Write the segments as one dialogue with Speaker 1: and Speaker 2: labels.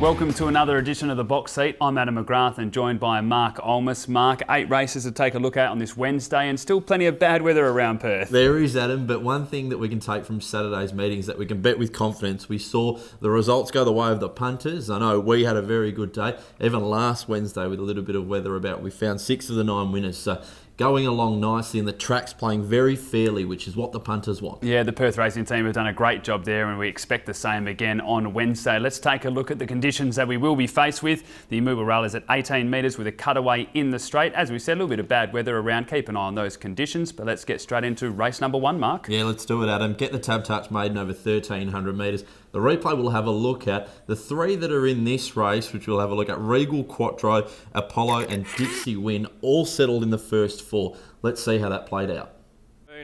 Speaker 1: Welcome to another edition of The Box Seat. I'm Adam McGrath and joined by Mark Olmos. Mark, 8 races to take a look at on this Wednesday and still plenty of bad weather around Perth.
Speaker 2: There is, Adam, but one thing that we can take from Saturday's meetings that we can bet with confidence, we saw the results go the way of the punters. I know we had a very good day. Even last Wednesday with a little bit of weather about, we found 6 of the 9 winners. So going along nicely and the track's playing very fairly, which is what the punters want.
Speaker 1: Yeah, the Perth racing team have done a great job there and we expect the same again on Wednesday. Let's take a look at the conditions that we will be faced with. The immovable rail is at 18 metres with a cutaway in the straight. As we said, a little bit of bad weather around. Keep an eye on those conditions, but let's get straight into race number 1, Mark.
Speaker 2: Yeah, let's do it, Adam. Get the tab touch maiden over 1,300 metres. The replay we'll have a look at the 3 that are in this race, which we'll have a look at: Regal, Quattro, Apollo and Dixie Win, all settled in the first 4. Let's see how that played out.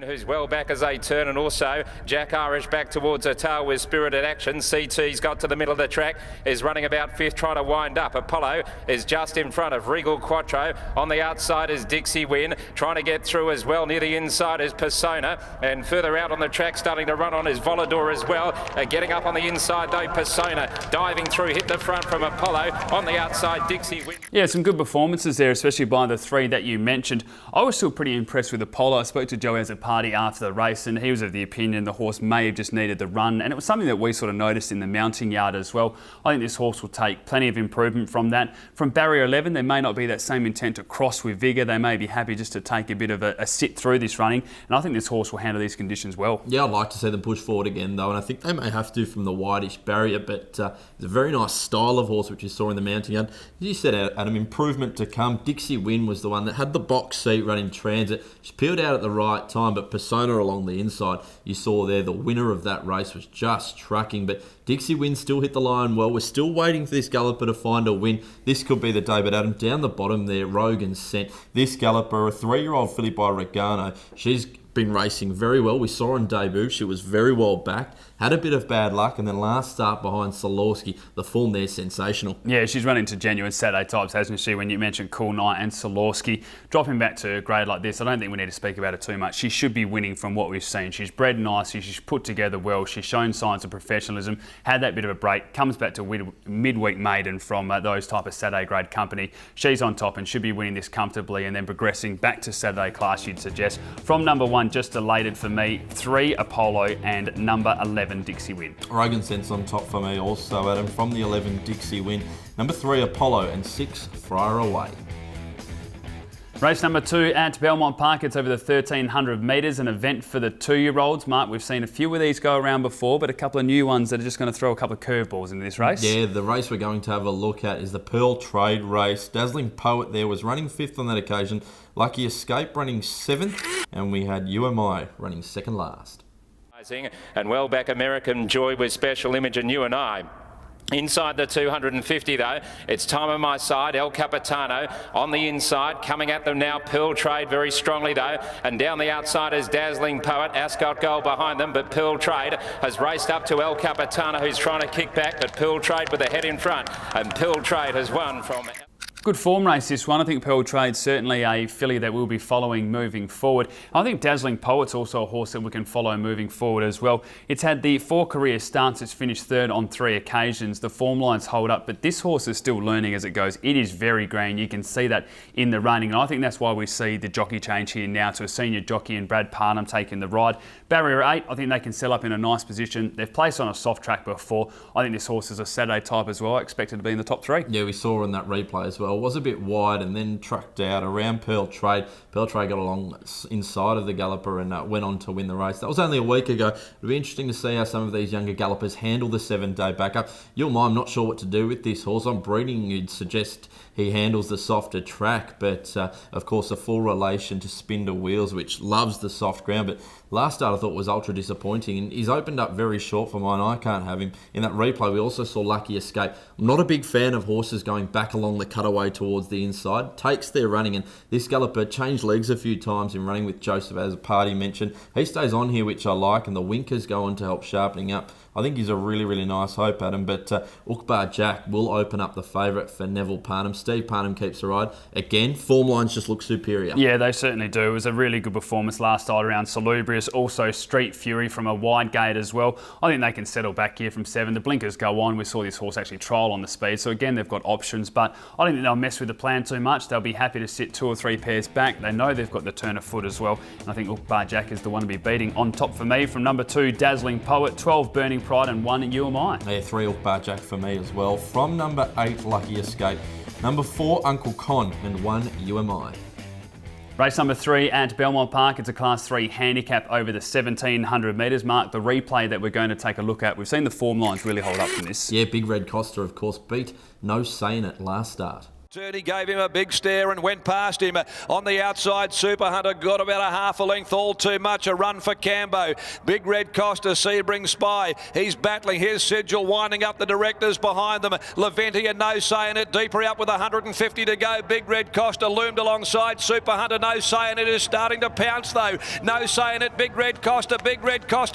Speaker 3: Who's well back as they turn, and also Jack Irish back towards a tail with spirited action. CT's got to the middle of the track, is running about 5th, trying to wind up. Apollo is just in front of Regal Quattro. On the outside is Dixie Win, trying to get through as well. Near the inside is Persona, and further out on the track starting to run on is Volador as well. Getting up on the inside though, Persona diving through, hit the front from Apollo. On the outside, Dixie Win.
Speaker 1: Yeah, some good performances there, especially by the 3 that you mentioned. I was still pretty impressed with Apollo. I spoke to Joe as a party after the race and he was of the opinion the horse may have just needed the run, and it was something that we sort of noticed in the mounting yard as well. I think this horse will take plenty of improvement from that. From barrier 11 there may not be that same intent to cross with vigour. They may be happy just to take a bit of a sit through this running, and I think this horse will handle these conditions well.
Speaker 2: Yeah, I'd like to see them push forward again though, and I think they may have to from the wideish barrier, but it's a very nice style of horse which you saw in the mounting yard. As you said, Adam, improvement to come. Dixie Win was the one that had the box seat running transit. She peeled out at the right time, but Persona along the inside, you saw there the winner of that race was just trucking, but Dixie Win still hit the line well. We're still waiting for this galloper to find a win. This could be the day, but Adam, down the bottom there, Rogan sent this galloper, a 3-year-old filly by Regano. She's been racing very well. We saw her on debut. She was very well backed. Had a bit of bad luck, and then last start behind Solorski, the form there sensational.
Speaker 1: Yeah, she's run into genuine Saturday types, hasn't she? When you mentioned Cool Knight and Solorski, dropping back to a grade like this, I don't think we need to speak about it too much. She should be winning from what we've seen. She's bred nicely, she's put together well, she's shown signs of professionalism, had that bit of a break, comes back to midweek maiden from those type of Saturday grade company. She's on top and should be winning this comfortably and then progressing back to Saturday class, you'd suggest. From number 1, just elated for me, 3 Apollo and number 11 Dixie Win.
Speaker 2: Rogan Sense on top for me also, Adam. From the 11 Dixie Win, number 3 Apollo and 6 Friar Away.
Speaker 1: Race number 2 at Belmont Park. It's over the 1,300 metres, an event for the 2-year-olds. Mark, we've seen a few of these go around before, but a couple of new ones that are just going to throw a couple of curveballs into this race.
Speaker 2: Yeah, the race we're going to have a look at is the Pearl Trade race. Dazzling Poet there was running 5th on that occasion. Lucky Escape running 7th, and we had UMI running 2nd last.
Speaker 3: And well back American Joy with Special Image and You and I. Inside the 250 though, it's Time on My Side, El Capitano on the inside, coming at them now, Pearl Trade very strongly though, and down the outside is Dazzling Poet, Ascot Gold behind them, but Pearl Trade has raced up to El Capitano, who's trying to kick back, but Pearl Trade with the head in front, and Pearl Trade has won from...
Speaker 1: Good form race this one. I think Pearl Trade's certainly a filly that we'll be following moving forward. I think Dazzling Poet's also a horse that we can follow moving forward as well. It's had the 4 career starts. It's finished 3rd on 3 occasions. The form lines hold up, but this horse is still learning as it goes. It is very green. You can see that in the running, and I think that's why we see the jockey change here now to a senior jockey and Brad Parnham taking the ride. Barrier 8, I think they can set up in a nice position. They've placed on a soft track before. I think this horse is a Saturday type as well. I expect it to be in the top 3.
Speaker 2: Yeah, we saw in that replay as well. It was a bit wide and then trucked out around Pearl Trade. Pearl Trade got along inside of the galloper and went on to win the race. That was only a week ago. It'll be interesting to see how some of these younger gallopers handle the 7-day backup. I'm not sure what to do with this horse. On breeding, you'd suggest he handles the softer track, but of course a full relation to Spindle Wheels, which loves the soft ground, but last start I thought was ultra disappointing, and he's opened up very short for mine. I can't have him. In that replay we also saw Lucky Escape. I'm not a big fan of horses going back along the cutaway towards the inside. Takes their running, and this galloper changed legs a few times in running with Joseph, as a party mentioned. He stays on here, which I like, and the winkers go on to help sharpening up. I think he's a really, really nice hope, Adam. But Ukbar Jack will open up the favourite for Neville Parnham. Steve Parnham keeps the ride. Again, form lines just look superior.
Speaker 1: Yeah, they certainly do. It was a really good performance last night around Salubrious. Also, Street Fury from a wide gate as well. I think they can settle back here from 7. The blinkers go on. We saw this horse actually trial on the speed. So again, they've got options, but I don't think they'll mess with the plan too much. They'll be happy to sit 2 or 3 pairs back. They know they've got the turn of foot as well. And I think Ukbar Jack is the one to be beating. On top for me, from number 2, Dazzling Poet, 12 Burning Pride and 1 You Am I.
Speaker 2: Yeah, 3 Ukbar Jack for me as well. From number 8, Lucky Escape. Number 4, Uncle Con, and 1 You Am I.
Speaker 1: Race number 3 at Belmont Park. It's a Class 3 handicap over the 1700 metres. Mark, the replay that we're going to take a look at. We've seen the form lines really hold up from this.
Speaker 2: Yeah, Big Red Costa, of course, beat No Saying It last start.
Speaker 4: He gave him a big stare and went past him. On the outside, Super Hunter got about a half a length, all too much. A run for Cambo. Big Red Costa, Sebring Spy. He's battling his Sigil, winding up the directors behind them. Leventia, No Saying It, deeper out with 150 to go. Big Red Costa loomed alongside Super Hunter. No Saying It is starting to pounce though. No Saying It, Big Red Costa,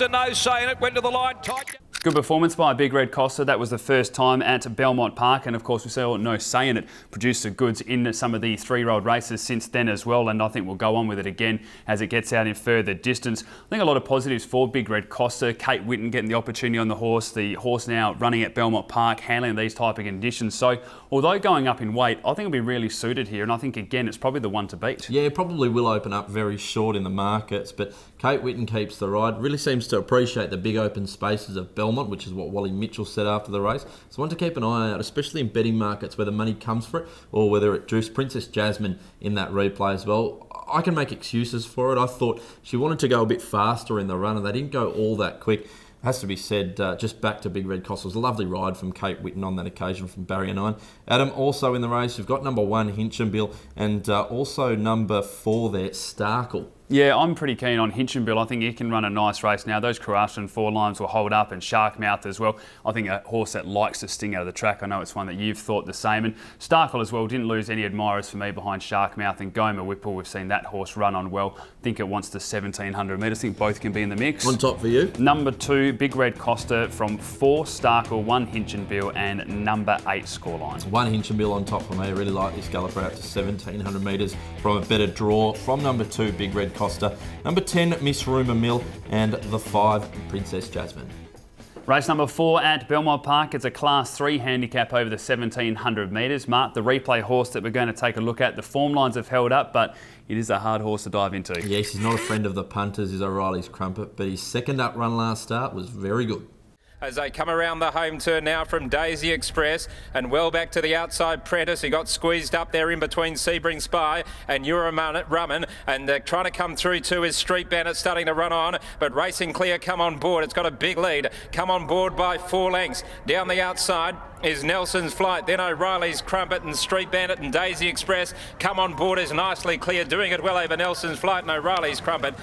Speaker 4: No Saying It, went to the line tight.
Speaker 1: Good performance by Big Red Costa. That was the first time at Belmont Park, and of course we saw No Saying It produced the goods in some of the 3-year-old races since then as well, and I think we'll go on with it again as it gets out in further distance. I think a lot of positives for Big Red Costa. Kate Whitten getting the opportunity on the horse now running at Belmont Park, handling these type of conditions. So although going up in weight, I think it'll be really suited here, and I think again it's probably the one to beat. Yeah,
Speaker 2: it probably will open up very short in the markets, but Kate Whitten keeps the ride. Really seems to appreciate the big open spaces of Belmont, which is what Wally Mitchell said after the race. So one to keep an eye out, especially in betting markets where the money comes for it, or whether it juiced Princess Jasmine in that replay as well. I can make excuses for it. I thought she wanted to go a bit faster in the run, and they didn't go all that quick. It has to be said, just back to Big Red Costa. It was a lovely ride from Kate Whitten on that occasion from Barrier 9. Adam, also in the race, we've got number 1, HINCHINBEEL, and also number 4 there, Starkle.
Speaker 1: Yeah, I'm pretty keen on HINCHINBEEL. I think he can run a nice race now. Those Croatian 4 lines will hold up, and Sharkmouth as well. I think a horse that likes to sting out of the track. I know it's one that you've thought the same. And Starkle as well didn't lose any admirers for me behind Sharkmouth and Goma Whipple. We've seen that horse run on well. I think it wants the 1700 metres. I think both can be in the mix.
Speaker 2: On top for you?
Speaker 1: Number 2, Big Red Costa from 4 Starkle, 1 HINCHINBEEL and number 8 scoreline.
Speaker 2: 1 HINCHINBEEL on top for me. I really like this galloper out to 1700 metres from a better draw. From number 2, Big Red Costa. Number 10, Miss Rumour Mill, and the 5, Princess Jasmine.
Speaker 1: Race number 4 at Belmont Park. It's a Class 3 handicap over the 1700 metres. Mark, the replay horse that we're going to take a look at. The form lines have held up, but it is a hard horse to dive into.
Speaker 2: Yes, he's not a friend of the punters, is O'Reilly's Crumpet, but his second up run last start was very good.
Speaker 3: As they come around the home turn now from Daisy Express and well back to the outside Prentice. He got squeezed up there in between Sebring Spy and Rummour, and they're trying to come through too is Street Bandit starting to run on, but Racing Clear come on board. It's got a big lead, come on board by 4 lengths. Down the outside is Nelson's Flight, then O'Reilly's Crumpet and Street Bandit and Daisy Express come on board is Nicely Clear, doing it well over Nelson's Flight and O'Reilly's Crumpet.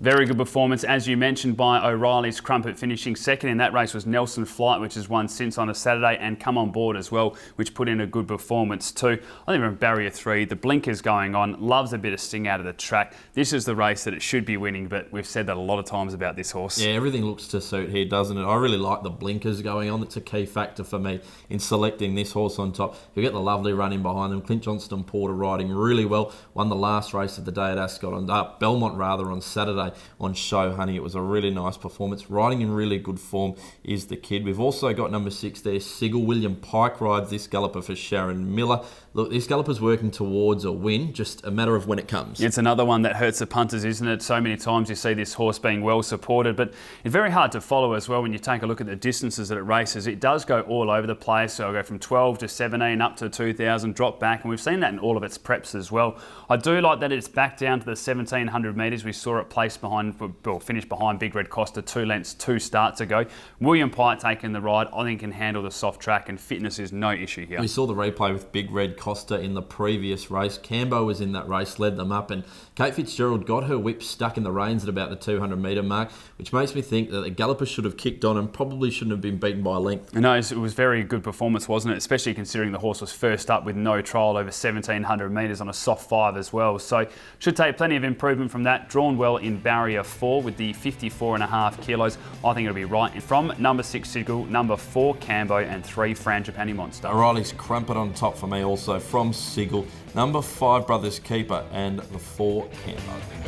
Speaker 1: Very good performance, as you mentioned, by O'Reilly's Crumpet, finishing second in that race was Nelson Flight, which has won since on a Saturday, and Come On Board as well, which put in a good performance too. I think we're in Barrier 3, the blinkers going on, loves a bit of sting out of the track. This is the race that it should be winning, but we've said that a lot of times about this horse.
Speaker 2: Yeah, everything looks to suit here, doesn't it? I really like the blinkers going on. It's a key factor for me in selecting this horse on top. You get the lovely running behind them. Clint Johnston Porter riding really well. Won the last race of the day at Ascot Belmont on Saturday on Show Honey. It was a really nice performance. Riding in really good form is the kid. We've also got number 6 there, Sigil. William Pike rides this galloper for Sharon Miller. Look, this galloper's working towards a win, just a matter of when it comes.
Speaker 1: It's another one that hurts the punters, isn't it? So many times you see this horse being well supported, but it's very hard to follow as well when you take a look at the distances that it races. It does go all over the place, so it'll go from 12 to 17 up to 2000, drop back, and we've seen that in all of its preps as well. I do like that it's back down to the 1700 metres. We saw it placed behind, well, finished behind Big Red Costa 2 lengths 2 starts ago. William Pike taking the ride, I think can handle the soft track, and fitness is no issue here.
Speaker 2: We saw the replay with Big Red Costa in the previous race. Cambo was in that race, led them up, and Kate Fitzgerald got her whip stuck in the reins at about the 200 metre mark, which makes me think that the galloper should have kicked on and probably shouldn't have been beaten by a length.
Speaker 1: No, it was very very good performance, wasn't it? Especially considering the horse was first up with no trial over 1,700 metres on a soft 5 as well. So should take plenty of improvement from that. Drawn well in barrier 4 with the 54.5 kilos. I think it'll be right from number 6 Sigil, number 4 Cambo, and 3 Frangipani Monster.
Speaker 2: O'Reilly's Crumpet on top for me also from Sigil, number 5 Brothers Keeper, and the 4 Cambo.